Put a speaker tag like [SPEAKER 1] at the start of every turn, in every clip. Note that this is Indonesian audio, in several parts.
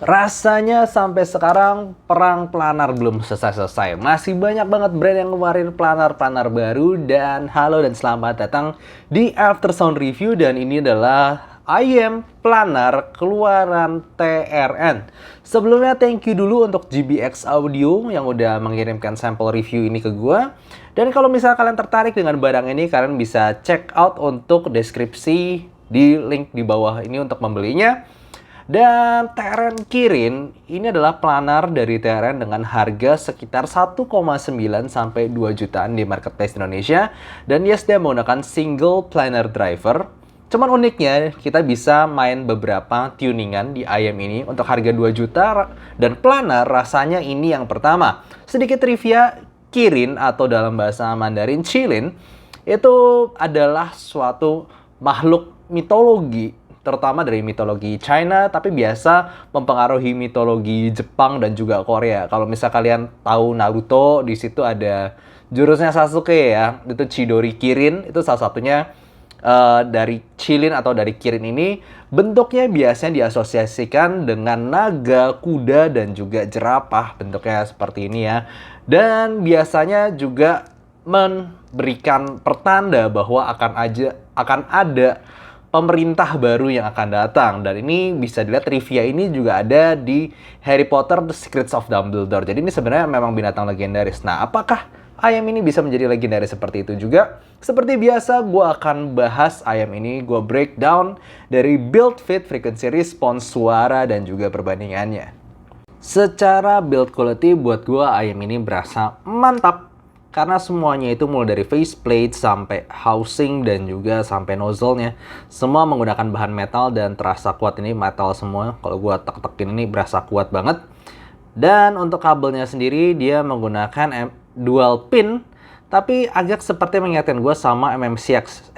[SPEAKER 1] Rasanya sampai sekarang perang planar belum selesai-selesai. Masih banyak banget brand yang ngeluarin planar-planar baru. Dan halo dan selamat datang di After Sound Review. Dan ini adalah IM Planar keluaran TRN. Sebelumnya thank you dulu untuk GBX Audio yang udah mengirimkan sampel review ini ke gua. Dan kalau misalnya kalian tertarik dengan barang ini, kalian bisa check out untuk deskripsi di link di bawah ini untuk membelinya. Dan TRN Kirin ini adalah planar dari TRN dengan harga sekitar 1,9 sampai 2 jutaan di marketplace Indonesia. Dan yes, dia menggunakan single planar driver. Cuman uniknya kita bisa main beberapa tuningan di IM ini untuk harga 2 juta dan planar rasanya ini yang pertama. Sedikit trivia, Kirin atau dalam bahasa Mandarin Qilin itu adalah suatu makhluk mitologi, terutama dari mitologi China, tapi biasa mempengaruhi mitologi Jepang dan juga Korea. Kalau misal kalian tahu Naruto, di situ ada jurusnya Sasuke ya, itu Chidori Kirin, itu salah satunya dari Qilin atau dari Kirin ini. Bentuknya biasanya diasosiasikan dengan naga, kuda, dan juga jerapah. Bentuknya seperti ini ya. Dan biasanya juga memberikan pertanda bahwa akan ada pemerintah baru yang akan datang. Dan ini bisa dilihat trivia ini juga ada di Harry Potter The Secrets of Dumbledore. Jadi ini sebenarnya memang binatang legendaris. Nah, apakah ayam ini bisa menjadi legendaris seperti itu juga? Seperti biasa, gue akan bahas ayam ini. Gue breakdown dari build, fit, frequency response, suara, dan juga perbandingannya. Secara build quality, buat gue ayam ini berasa mantap. Karena semuanya itu mulai dari faceplate sampai housing dan juga sampai nozzle-nya. Semua menggunakan bahan metal dan terasa kuat. Ini metal semua. Kalau gua tek-tekin ini berasa kuat banget. Dan untuk kabelnya sendiri dia menggunakan dual pin. Tapi agak seperti mengingatkan gua sama MMCX.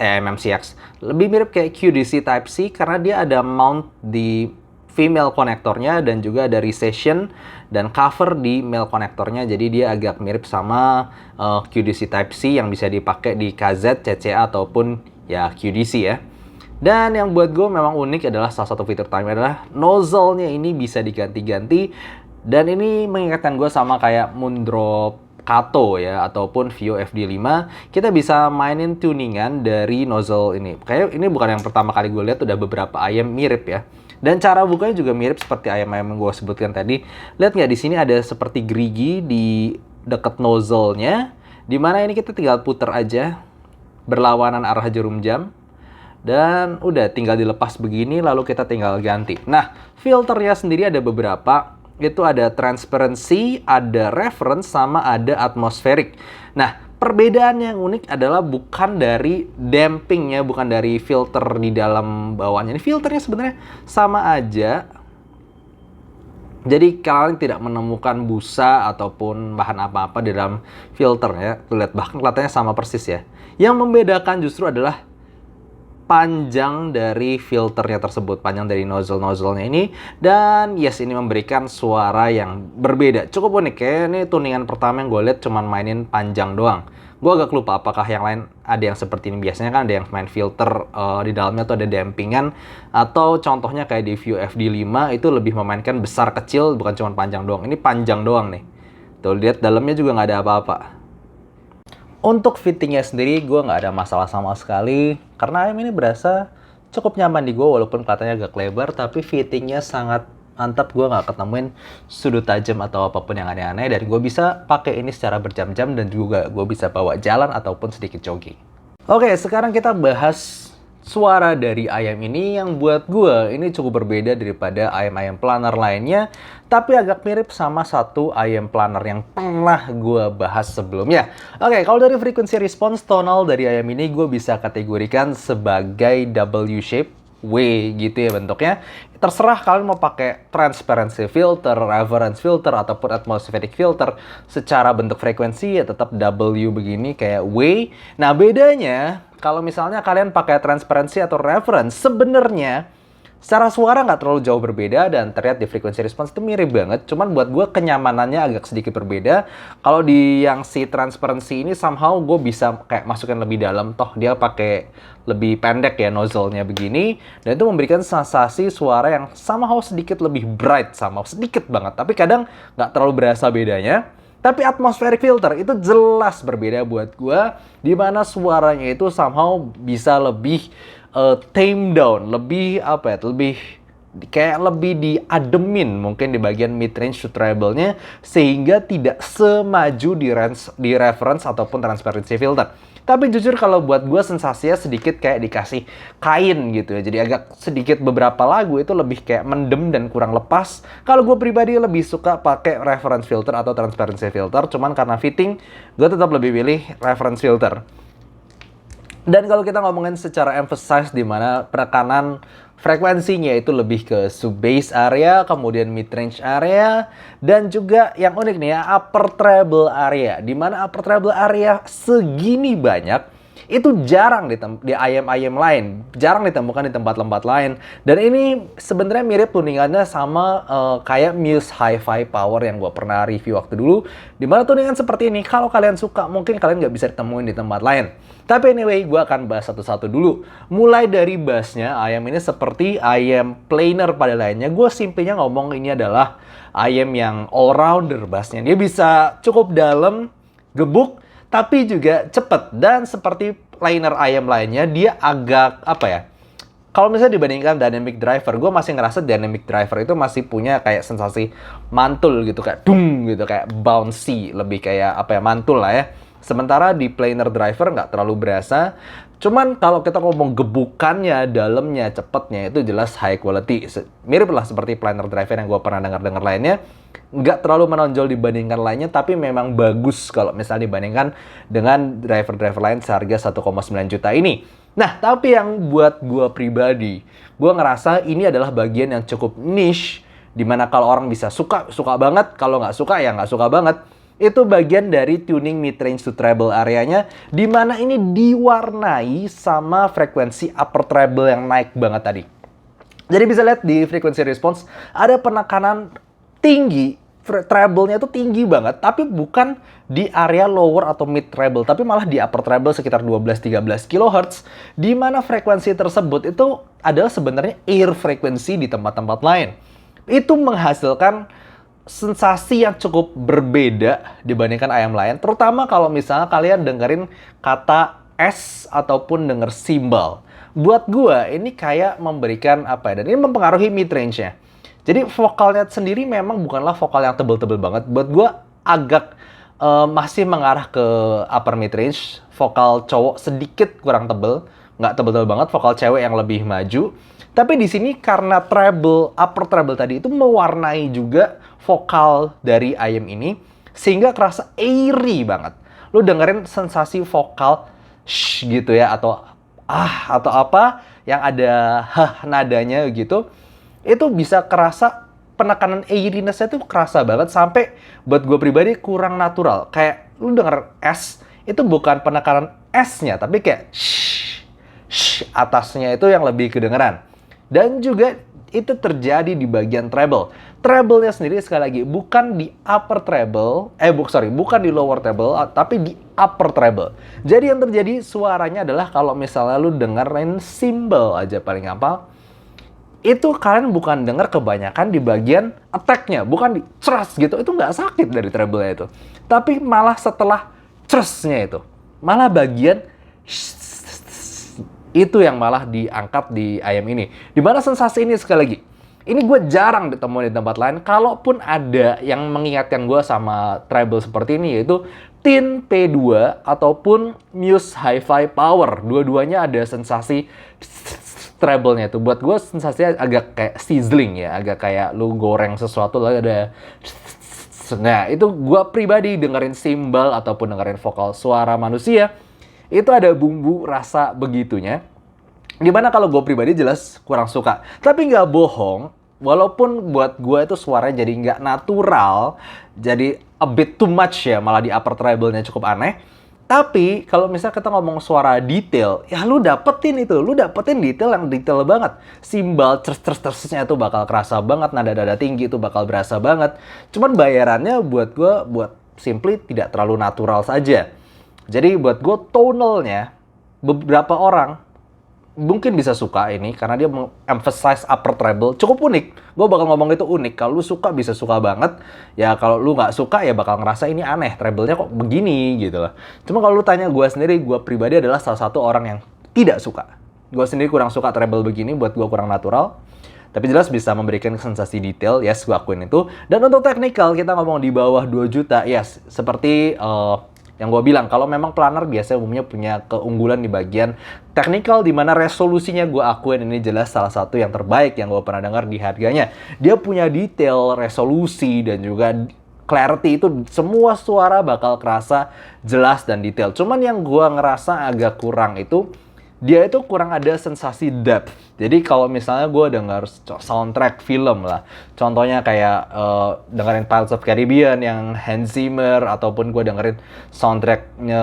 [SPEAKER 1] Lebih mirip kayak QDC Type-C karena dia ada mount di female konektornya dan juga ada recession dan cover di male konektornya. Jadi dia agak mirip sama QDC Type-C yang bisa dipakai di KZ, CCA ataupun ya QDC ya. Dan yang buat gue memang unik adalah salah satu fitur utamanya adalah nozzle-nya ini bisa diganti-ganti. Dan ini mengingatkan gue sama kayak Moondrop Kato ya ataupun Vio FD5. Kita bisa mainin tuningan dari nozzle ini. Kayak ini bukan yang pertama kali gue lihat, udah beberapa ayam mirip ya. Dan cara bukanya juga mirip seperti ayam-ayam yang gue sebutkan tadi. Lihat nggak, di sini ada seperti gerigi di dekat nozzle-nya. Dimana ini kita tinggal puter aja berlawanan arah jarum jam. Dan udah tinggal dilepas begini lalu kita tinggal ganti. Nah, filternya sendiri ada beberapa. Itu ada transparency, ada reference, sama ada atmospheric. Nah, perbedaan yang unik adalah bukan dari dampingnya, bukan dari filter di dalam bawahnya. Ini filternya sebenarnya sama aja. Jadi kalian tidak menemukan busa ataupun bahan apa-apa di dalam filternya. Lihat, bahkan kelihatannya sama persis ya. Yang membedakan justru adalah panjang dari filternya tersebut, panjang dari nozzle-nozzle-nya ini. Dan yes, ini memberikan suara yang berbeda, cukup unik. Kayak ini tuningan pertama yang gue lihat cuman mainin panjang doang. Gue agak lupa apakah yang lain ada yang seperti ini. Biasanya kan ada yang main filter di dalamnya tuh ada dampingan. Atau contohnya kayak di Vio FD5 itu lebih memainkan besar kecil, bukan cuma panjang doang. Ini panjang doang nih. Tuh lihat, dalamnya juga nggak ada apa-apa. Untuk fittingnya sendiri gue nggak ada masalah sama sekali. Karena ayam ini berasa cukup nyaman di gue walaupun kelihatannya agak lebar. Tapi fittingnya sangat mantap, gue nggak ketemuin sudut tajam atau apapun yang aneh-aneh. Dan gue bisa pakai ini secara berjam-jam dan juga gue bisa bawa jalan ataupun sedikit jogging. Oke, sekarang kita bahas suara dari ayam ini yang buat gue ini cukup berbeda daripada ayam-ayam planar lainnya. Tapi agak mirip sama satu ayam planar yang pernah gue bahas sebelumnya. Oke, kalau dari frequency response tonal dari ayam ini gue bisa kategorikan sebagai W shape. W gitu ya bentuknya. Terserah kalian mau pakai transparency filter, reference filter, ataupun atmospheric filter. Secara bentuk frekuensi ya tetap W begini kayak W. Nah bedanya kalau misalnya kalian pakai transparency atau reference, sebenarnya Secara suara nggak terlalu jauh berbeda dan terlihat di frequency response itu mirip banget. Cuman buat gue kenyamanannya agak sedikit berbeda. Kalau di yang si transparency ini somehow gue bisa kayak masukin lebih dalam. Toh dia pakai lebih pendek ya nozzle-nya begini. Dan itu memberikan sensasi suara yang somehow sedikit lebih bright. Sama sedikit banget. Tapi kadang nggak terlalu berasa bedanya. Tapi atmospheric filter itu jelas berbeda buat gue. Dimana suaranya itu somehow bisa lebih tame down, lebih apa ya, lebih kayak lebih diademin mungkin di bagian mid range to treble-nya sehingga tidak semaju di reference ataupun transparency filter. Tapi jujur kalau buat gue sensasinya sedikit kayak dikasih kain gitu ya. Jadi agak sedikit beberapa lagu itu lebih kayak mendem dan kurang lepas. Kalau gue pribadi lebih suka pakai reference filter atau transparency filter. Cuman karena fitting, gue tetap lebih pilih reference filter. Dan kalau kita ngomongin secara emphasize di mana penekanan frekuensinya itu lebih ke sub bass area, kemudian mid range area, dan juga yang unik nih ya, upper treble area. Di mana upper treble area segini banyak, itu jarang di IM-IM lain, jarang ditemukan di tempat-tempat lain. Dan ini sebenarnya mirip tuningannya sama kayak Muse Hi-Fi Power yang gue pernah review waktu dulu. Dimana tuningan seperti ini, kalau kalian suka, mungkin kalian nggak bisa ditemuin di tempat lain. Tapi anyway, gue akan bahas satu-satu dulu. Mulai dari bassnya, IM ini seperti IM planar pada lainnya. Gue simpelnya ngomong ini adalah IM yang all-rounder bassnya. Dia bisa cukup dalam, gebuk, tapi juga cepet. Dan seperti liner IM lainnya, dia agak, apa ya, kalau misalnya dibandingkan dynamic driver, gue masih ngerasa dynamic driver itu masih punya kayak sensasi mantul gitu, kayak dung gitu, kayak bouncy, lebih kayak apa ya, mantul lah ya. Sementara di planar driver nggak terlalu berasa. Cuman kalau kita ngomong gebukannya, dalamnya, cepetnya itu jelas high quality. Mirip lah seperti planar driver yang gue pernah dengar lainnya. Nggak terlalu menonjol dibandingkan lainnya, tapi memang bagus kalau misalnya dibandingkan dengan driver-driver lain seharga 1,9 juta ini. Nah, tapi yang buat gue pribadi, gue ngerasa ini adalah bagian yang cukup niche, dimana kalau orang bisa suka, suka banget. Kalau nggak suka, ya nggak suka banget. Itu bagian dari tuning mid-range to treble areanya, di mana ini diwarnai sama frekuensi upper treble yang naik banget tadi. Jadi bisa lihat di frequency response, ada penekanan tinggi, treble-nya itu tinggi banget, tapi bukan di area lower atau mid treble, tapi malah di upper treble sekitar 12-13 kHz, di mana frekuensi tersebut itu adalah sebenarnya air frekuensi di tempat-tempat lain. Itu menghasilkan sensasi yang cukup berbeda dibandingkan ayam lain, terutama kalau misalnya kalian dengerin kata S ataupun denger simbol. Buat gua ini kayak memberikan apa ya, dan ini mempengaruhi mid range-nya. Jadi vokalnya sendiri memang bukanlah vokal yang tebel-tebel banget. Buat gua agak masih mengarah ke upper mid range. Vokal cowok sedikit kurang tebel, nggak tebel-tebel banget. Vokal cewek yang lebih maju. Tapi di sini karena treble, upper treble tadi itu mewarnai juga vokal dari IM ini, sehingga kerasa airy banget. Lu dengerin sensasi vokal shh gitu ya, atau atau apa yang ada nadanya gitu, itu bisa kerasa penekanan airiness-nya tuh kerasa banget, sampai buat gue pribadi kurang natural. Kayak lu denger S, itu bukan penekanan S-nya, tapi kayak shh atasnya itu yang lebih kedengeran. Dan juga itu terjadi di bagian treble. Treble-nya sendiri sekali lagi bukan di upper treble, bukan di lower treble, tapi di upper treble. Jadi yang terjadi suaranya adalah kalau misalnya lu dengerin simbol aja paling gampang, itu kalian bukan denger kebanyakan di bagian attack-nya, bukan di thrust gitu. Itu nggak sakit dari treble-nya itu. Tapi malah setelah thrust-nya itu, malah bagian itu yang malah diangkat di ayam ini. Dimana sensasi ini sekali lagi, ini gue jarang ditemuin di tempat lain. Kalaupun ada yang mengingatkan gue sama treble seperti ini, yaitu Tin P2 ataupun Muse Hi-Fi Power. Dua-duanya ada sensasi treble-nya itu. Buat gue sensasinya agak kayak sizzling ya, agak kayak lu goreng sesuatu lalu ada. Nah, itu gue pribadi dengerin simbol ataupun dengerin vokal suara manusia, itu ada bumbu rasa begitunya. Dimana kalau gue pribadi jelas kurang suka. Tapi nggak bohong, walaupun buat gue itu suaranya jadi nggak natural, jadi a bit too much ya, malah di upper treble-nya cukup aneh. Tapi kalau misalnya kita ngomong suara detail, ya lu dapetin itu, lu dapetin detail yang detail banget. Simbal tersnya itu bakal kerasa banget, nada-nada tinggi itu bakal berasa banget. Cuman bayarannya buat gue, buat simply tidak terlalu natural saja. Jadi buat gue tonalnya, beberapa orang mungkin bisa suka ini karena dia emphasize upper treble, cukup unik. Gue bakal ngomong itu unik. Kalau lu suka bisa suka banget. Ya kalau lu nggak suka ya bakal ngerasa ini aneh, treble-nya kok begini gitu loh. Cuma kalau lu tanya gue sendiri, gue pribadi adalah salah satu orang yang tidak suka. Gue sendiri kurang suka treble begini, buat gue kurang natural. Tapi jelas bisa memberikan sensasi detail, yes, gue akuin itu. Dan untuk technical, kita ngomong di bawah 2 juta, yes, seperti yang gue bilang, kalau memang planar biasanya umumnya punya keunggulan di bagian technical, di mana resolusinya gue akuin ini jelas salah satu yang terbaik yang gue pernah dengar di harganya. Dia punya detail, resolusi, dan juga clarity, itu semua suara bakal kerasa jelas dan detail. Cuman yang gue ngerasa agak kurang itu, dia itu kurang ada sensasi depth. Jadi kalau misalnya gue denger soundtrack film lah, contohnya kayak dengerin Pirates of Caribbean yang Hans Zimmer, ataupun gue dengerin soundtracknya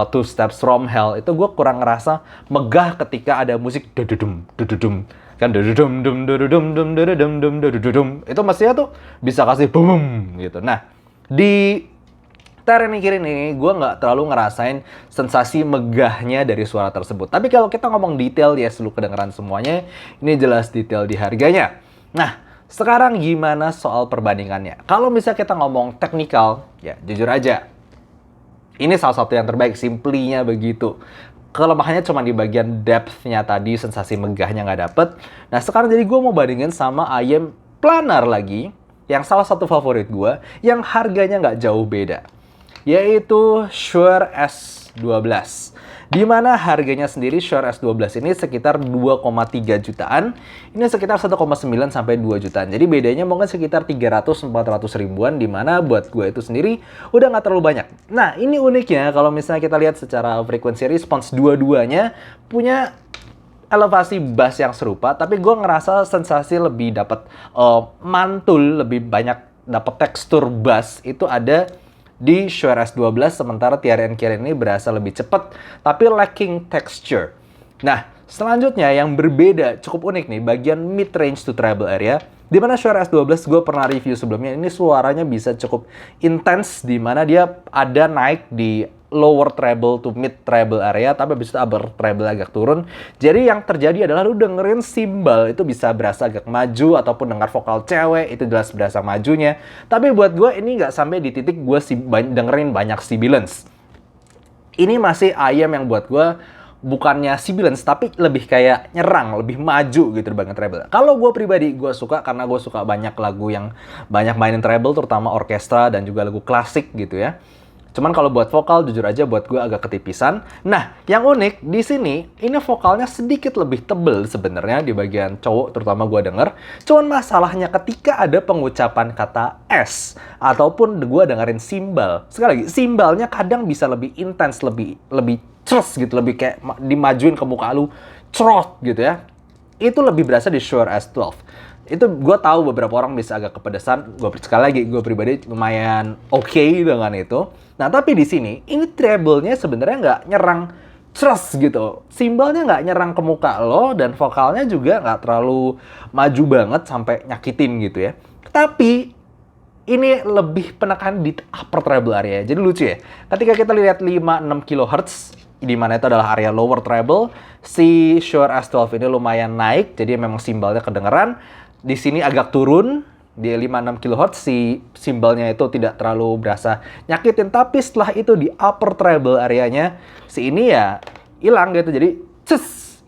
[SPEAKER 1] Two Steps from Hell, itu gue kurang ngerasa megah ketika ada musik dududum dududum kan, dududum dum dududum dum dududum dum dududum, itu mestinya tuh bisa kasih boom gitu. Nah, di Ntar mikirin ini, gue nggak terlalu ngerasain sensasi megahnya dari suara tersebut. Tapi kalau kita ngomong detail, ya lu kedengeran semuanya, ini jelas detail di harganya. Nah, sekarang gimana soal perbandingannya? Kalau misalnya kita ngomong teknikal, ya jujur aja, ini salah satu yang terbaik, simply-nya begitu. Kelemahannya cuma di bagian depth-nya tadi, sensasi megahnya nggak dapet. Nah, sekarang jadi gue mau bandingin sama IEM Planar lagi, yang salah satu favorit gue, yang harganya nggak jauh beda, yaitu Shure S12. Di mana harganya sendiri Shure S12 ini sekitar 2,3 jutaan. Ini sekitar 1,9 sampai 2 jutaan. Jadi bedanya mungkin sekitar 300-400 ribuan, di mana buat gue itu sendiri udah nggak terlalu banyak. Nah, ini uniknya kalau misalnya kita lihat secara frequency response, dua-duanya punya elevasi bass yang serupa, tapi gue ngerasa sensasi lebih dapat mantul, lebih banyak dapat tekstur bass itu ada di Shure S12, sementara TRN-Kirin ini berasa lebih cepat, tapi lacking texture. Nah, selanjutnya yang berbeda, cukup unik nih, bagian mid-range to treble area, di mana Shure S12 gue pernah review sebelumnya, ini suaranya bisa cukup intens, di mana dia ada naik di lower treble to mid treble area, tapi habis itu upper treble agak turun. Jadi yang terjadi adalah lu dengerin simbal itu bisa berasa agak maju, ataupun dengar vokal cewek itu jelas berasa majunya. Tapi buat gue ini nggak sampai di titik gue dengerin banyak sibilance. Ini masih IEM yang buat gue bukannya sibilance, tapi lebih kayak nyerang, lebih maju gitu dibanding treble. Kalau gue pribadi, gue suka karena gue suka banyak lagu yang banyak mainin treble, terutama orkestra dan juga lagu klasik gitu ya. Cuman kalau buat vokal, jujur aja buat gue agak ketipisan. Nah, yang unik di sini, ini vokalnya sedikit lebih tebel sebenarnya di bagian cowok, terutama gue denger. Cuman masalahnya ketika ada pengucapan kata S, ataupun gue dengerin simbal. Sekali lagi, simbalnya kadang bisa lebih intens, lebih cerus gitu, lebih kayak dimajuin ke muka lu, cerot gitu ya. Itu lebih berasa di Shure S12. Itu gue tahu beberapa orang bisa agak kepedesan. Sekali lagi, gue pribadi lumayan oke dengan itu. Nah, tapi di sini, ini treble-nya sebenarnya nggak nyerang cerus gitu. Simbalnya nggak nyerang ke muka lo, dan vokalnya juga nggak terlalu maju banget sampai nyakitin gitu ya. Tapi ini lebih penekanan di upper treble area. Jadi lucu ya. Ketika kita lihat 5-6 kHz, di mana itu adalah area lower treble, si Shure S12 ini lumayan naik, jadi memang simbalnya kedengeran. Di sini agak turun, di 5-6 kHz si simbalnya itu tidak terlalu berasa nyakitin, tapi setelah itu di upper treble areanya si ini ya hilang gitu, jadi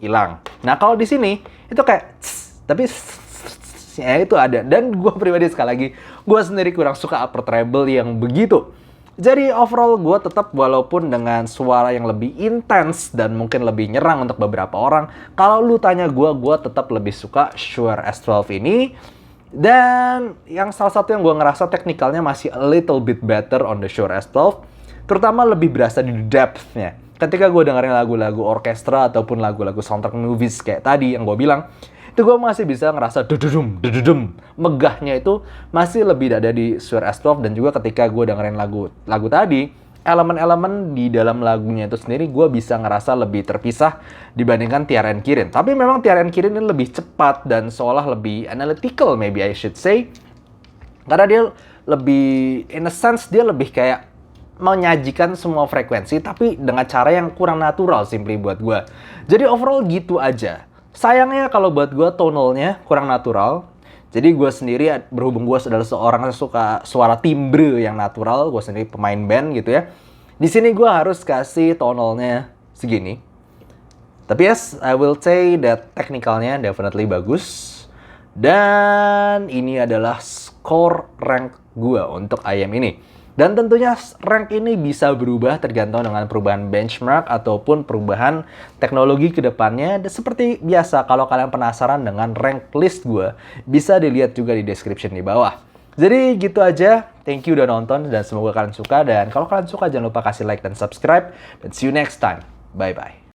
[SPEAKER 1] hilang. Nah, kalau di sini itu kayak tapi ya itu ada. Dan gue pribadi sekali lagi, gue sendiri kurang suka upper treble yang begitu. Jadi overall gue tetap, walaupun dengan suara yang lebih intens dan mungkin lebih nyerang untuk beberapa orang, kalau lu tanya gue tetap lebih suka Shure S12 ini. Dan yang salah satu yang gue ngerasa teknikalnya masih a little bit better on the Shure S12, terutama lebih berasa di depth-nya. Ketika gue dengerin lagu-lagu orkestra ataupun lagu-lagu soundtrack movies kayak tadi yang gue bilang, itu gue masih bisa ngerasa dududum. Megahnya itu masih lebih ada di Shure S12. Dan juga ketika gue dengerin lagu tadi, elemen-elemen di dalam lagunya itu sendiri gue bisa ngerasa lebih terpisah dibandingkan Tiara and Kirin. Tapi memang Tiara and Kirin ini lebih cepat dan seolah lebih analytical, maybe I should say. Karena dia lebih, in a sense, dia lebih kayak menyajikan semua frekuensi, tapi dengan cara yang kurang natural, simply buat gue. Jadi overall gitu aja. Sayangnya kalau buat gue tonalnya kurang natural. Jadi gue sendiri, berhubung gue adalah seorang yang suka suara timbre yang natural, gue sendiri pemain band gitu ya. Di sini gue harus kasih tonalnya segini. Tapi yes, I will say that technicalnya definitely bagus. Dan ini adalah skor rank gue untuk IM ini. Dan tentunya rank ini bisa berubah tergantung dengan perubahan benchmark ataupun perubahan teknologi ke depannya. Dan seperti biasa, kalau kalian penasaran dengan rank list gue, bisa dilihat juga di description di bawah. Jadi gitu aja, thank you udah nonton dan semoga kalian suka. Dan kalau kalian suka jangan lupa kasih like dan subscribe. Dan see you next time, bye-bye.